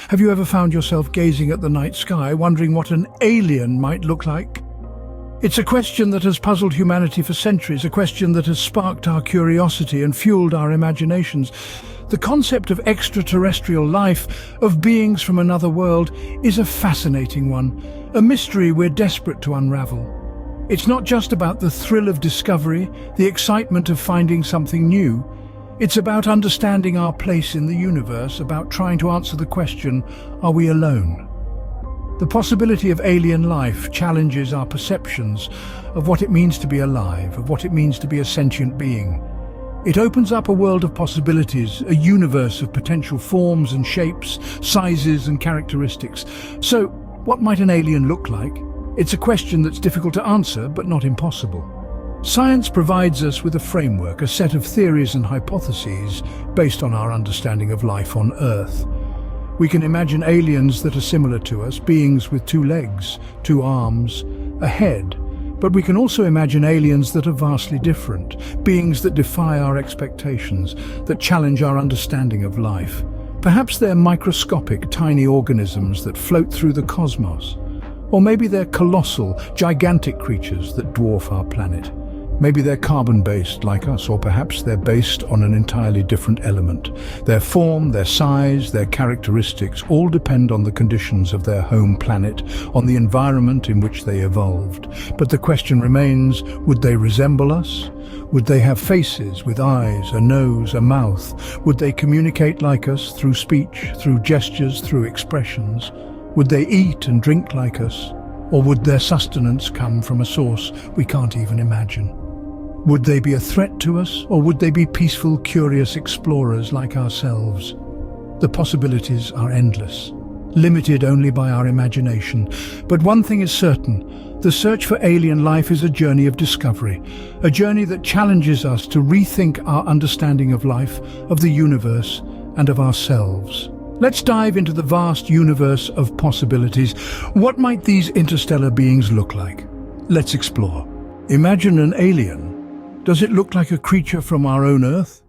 Have you ever found yourself gazing at the night sky, wondering what an alien might look like? It's a question that has puzzled humanity for centuries, a question that has sparked our curiosity and fueled our imaginations. The concept of extraterrestrial life, of beings from another world, is a fascinating one, a mystery we're desperate to unravel. It's not just about the thrill of discovery, the excitement of finding something new. It's about understanding our place in the universe, about trying to answer the question, are we alone? The possibility of alien life challenges our perceptions of what it means to be alive, of what it means to be a sentient being. It opens up a world of possibilities, a universe of potential forms and shapes, sizes and characteristics. So, what might an alien look like? It's a question that's difficult to answer, but not impossible. Science provides us with a framework, a set of theories and hypotheses based on our understanding of life on Earth. We can imagine aliens that are similar to us, beings with 2 legs, 2 arms, a head. But we can also imagine aliens that are vastly different, beings that defy our expectations, that challenge our understanding of life. Perhaps they're microscopic, tiny organisms that float through the cosmos. Or maybe they're colossal, gigantic creatures that dwarf our planet. Maybe they're carbon-based like us, or perhaps they're based on an entirely different element. Their form, their size, their characteristics all depend on the conditions of their home planet, on the environment in which they evolved. But the question remains, would they resemble us? Would they have faces with eyes, a nose, a mouth? Would they communicate like us through speech, through gestures, through expressions? Would they eat and drink like us? Or would their sustenance come from a source we can't even imagine? Would they be a threat to us, or would they be peaceful, curious explorers like ourselves? The possibilities are endless, limited only by our imagination. But one thing is certain, the search for alien life is a journey of discovery, a journey that challenges us to rethink our understanding of life, of the universe, and of ourselves. Let's dive into the vast universe of possibilities. What might these interstellar beings look like? Let's explore. Imagine an alien. Does it look like a creature from our own Earth?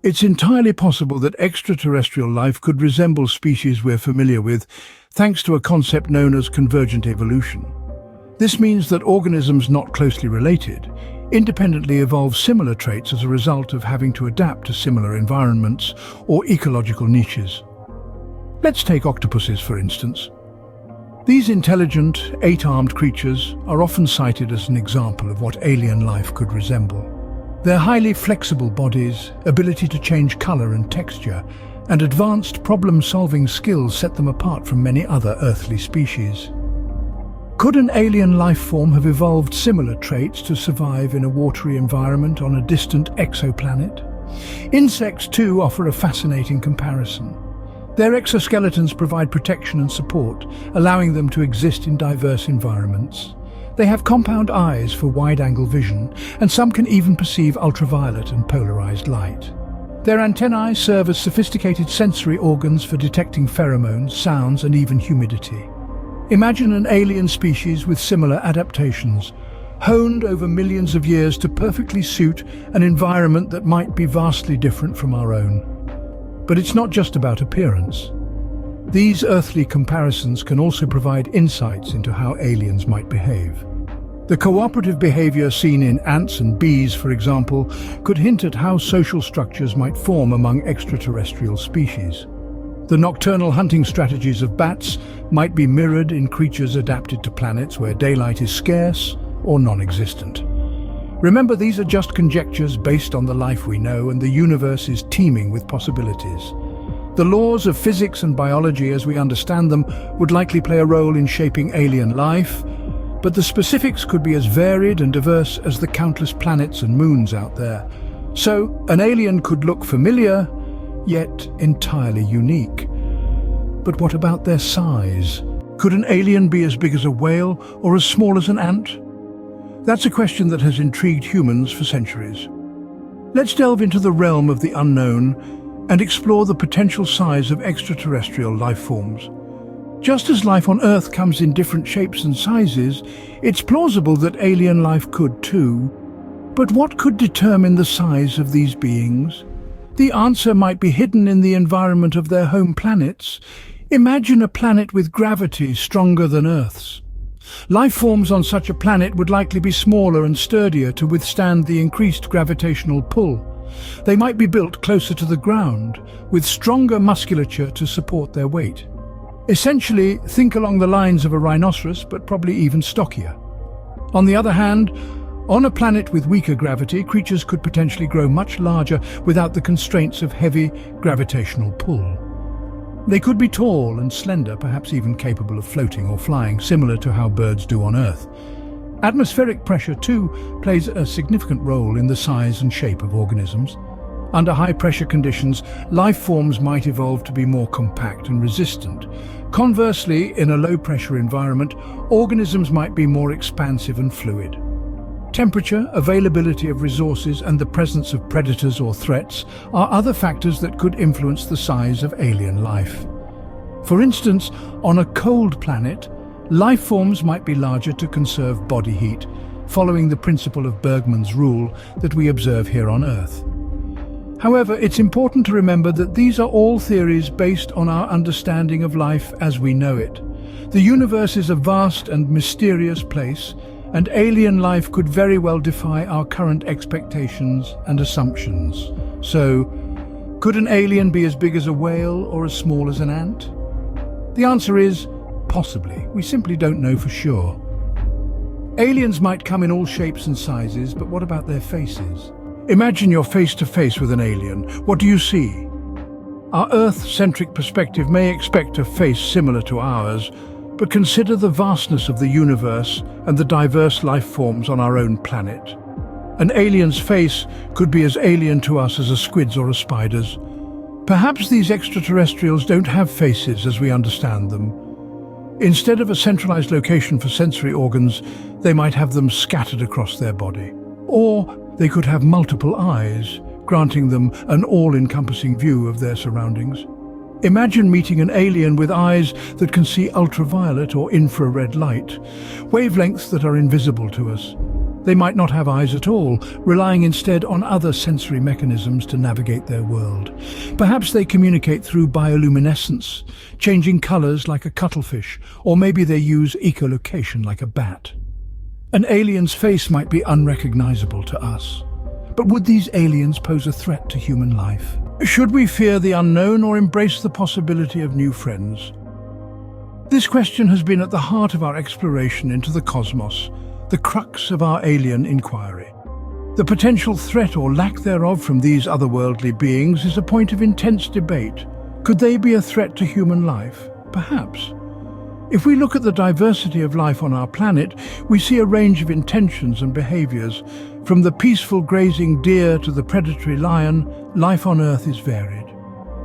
It's entirely possible that extraterrestrial life could resemble species we're familiar with, thanks to a concept known as convergent evolution. This means that organisms not closely related independently evolve similar traits as a result of having to adapt to similar environments or ecological niches. Let's take octopuses, for instance. These intelligent, 8-armed creatures are often cited as an example of what alien life could resemble. Their highly flexible bodies, ability to change color and texture, and advanced problem-solving skills set them apart from many other earthly species. Could an alien life form have evolved similar traits to survive in a watery environment on a distant exoplanet? Insects, too, offer a fascinating comparison. Their exoskeletons provide protection and support, allowing them to exist in diverse environments. They have compound eyes for wide-angle vision, and some can even perceive ultraviolet and polarized light. Their antennae serve as sophisticated sensory organs for detecting pheromones, sounds, and even humidity. Imagine an alien species with similar adaptations, honed over millions of years to perfectly suit an environment that might be vastly different from our own. But it's not just about appearance. These earthly comparisons can also provide insights into how aliens might behave. The cooperative behavior seen in ants and bees, for example, could hint at how social structures might form among extraterrestrial species. The nocturnal hunting strategies of bats might be mirrored in creatures adapted to planets where daylight is scarce or non-existent. Remember, these are just conjectures based on the life we know, and the universe is teeming with possibilities. The laws of physics and biology as we understand them would likely play a role in shaping alien life, but the specifics could be as varied and diverse as the countless planets and moons out there. So, an alien could look familiar, yet entirely unique. But what about their size? Could an alien be as big as a whale or as small as an ant? That's a question that has intrigued humans for centuries. Let's delve into the realm of the unknown and explore the potential size of extraterrestrial life forms. Just as life on Earth comes in different shapes and sizes, it's plausible that alien life could too. But what could determine the size of these beings? The answer might be hidden in the environment of their home planets, Imagine a planet with gravity stronger than Earth's. Life forms on such a planet would likely be smaller and sturdier to withstand the increased gravitational pull. They might be built closer to the ground, with stronger musculature to support their weight. Essentially, think along the lines of a rhinoceros, but probably even stockier. On the other hand, on a planet with weaker gravity, creatures could potentially grow much larger without the constraints of heavy gravitational pull. They could be tall and slender, perhaps even capable of floating or flying, similar to how birds do on Earth. Atmospheric pressure, too, plays a significant role in the size and shape of organisms. Under high-pressure conditions, life forms might evolve to be more compact and resistant. Conversely, in a low-pressure environment, organisms might be more expansive and fluid. Temperature, availability of resources, and the presence of predators or threats are other factors that could influence the size of alien life. For instance, on a cold planet, life forms might be larger to conserve body heat, following the principle of Bergmann's rule that we observe here on Earth. However, it's important to remember that these are all theories based on our understanding of life as we know it. The universe is a vast and mysterious place, and alien life could very well defy our current expectations and assumptions. So, could an alien be as big as a whale or as small as an ant? The answer is possibly. We simply don't know for sure. Aliens might come in all shapes and sizes, but what about their faces? Imagine you're face to face with an alien. What do you see? Our Earth-centric perspective may expect a face similar to ours, but consider the vastness of the universe and the diverse life forms on our own planet. An alien's face could be as alien to us as a squid's or a spider's. Perhaps these extraterrestrials don't have faces as we understand them. Instead of a centralized location for sensory organs, they might have them scattered across their body. Or they could have multiple eyes, granting them an all-encompassing view of their surroundings. Imagine meeting an alien with eyes that can see ultraviolet or infrared light, wavelengths that are invisible to us. They might not have eyes at all, relying instead on other sensory mechanisms to navigate their world. Perhaps they communicate through bioluminescence, changing colors like a cuttlefish, or maybe they use echolocation like a bat. An alien's face might be unrecognizable to us. But would these aliens pose a threat to human life? Should we fear the unknown or embrace the possibility of new friends? This question has been at the heart of our exploration into the cosmos, the crux of our alien inquiry. The potential threat or lack thereof from these otherworldly beings is a point of intense debate. Could they be a threat to human life? Perhaps. If we look at the diversity of life on our planet, we see a range of intentions and behaviors. From the peaceful grazing deer to the predatory lion, life on Earth is varied.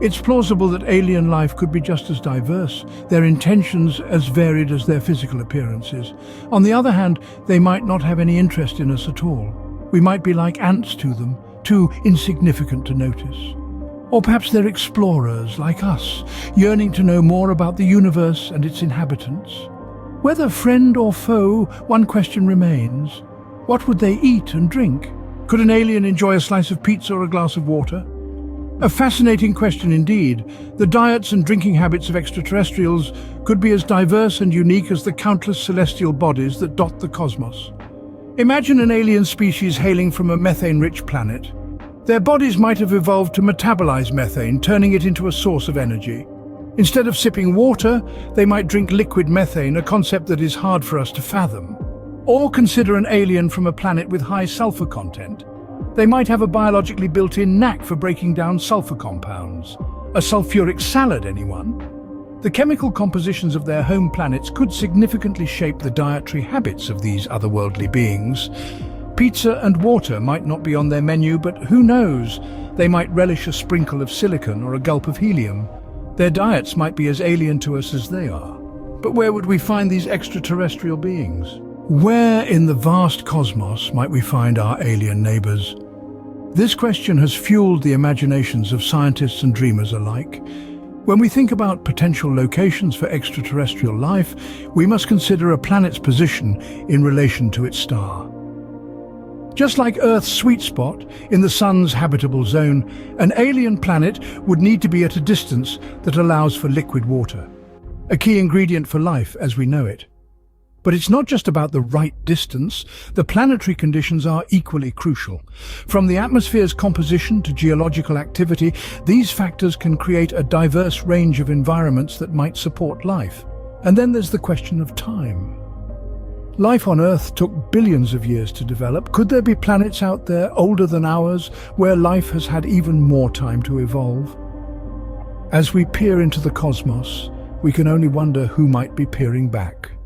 It's plausible that alien life could be just as diverse, their intentions as varied as their physical appearances. On the other hand, they might not have any interest in us at all. We might be like ants to them, too insignificant to notice. Or perhaps they're explorers like us, yearning to know more about the universe and its inhabitants. Whether friend or foe, one question remains. What would they eat and drink? Could an alien enjoy a slice of pizza or a glass of water? A fascinating question indeed. The diets and drinking habits of extraterrestrials could be as diverse and unique as the countless celestial bodies that dot the cosmos. Imagine an alien species hailing from a methane-rich planet. Their bodies might have evolved to metabolize methane, turning it into a source of energy. Instead of sipping water, they might drink liquid methane, a concept that is hard for us to fathom. Or consider an alien from a planet with high sulfur content. They might have a biologically built-in knack for breaking down sulfur compounds. A sulfuric salad, anyone? The chemical compositions of their home planets could significantly shape the dietary habits of these otherworldly beings. Pizza and water might not be on their menu, but who knows? They might relish a sprinkle of silicon or a gulp of helium. Their diets might be as alien to us as they are. But where would we find these extraterrestrial beings? Where in the vast cosmos might we find our alien neighbors? This question has fueled the imaginations of scientists and dreamers alike. When we think about potential locations for extraterrestrial life, we must consider a planet's position in relation to its star. Just like Earth's sweet spot in the Sun's habitable zone, an alien planet would need to be at a distance that allows for liquid water, a key ingredient for life as we know it. But it's not just about the right distance. The planetary conditions are equally crucial. From the atmosphere's composition to geological activity, these factors can create a diverse range of environments that might support life. And then there's the question of time. Life on Earth took billions of years to develop. Could there be planets out there older than ours, where life has had even more time to evolve? As we peer into the cosmos, we can only wonder who might be peering back.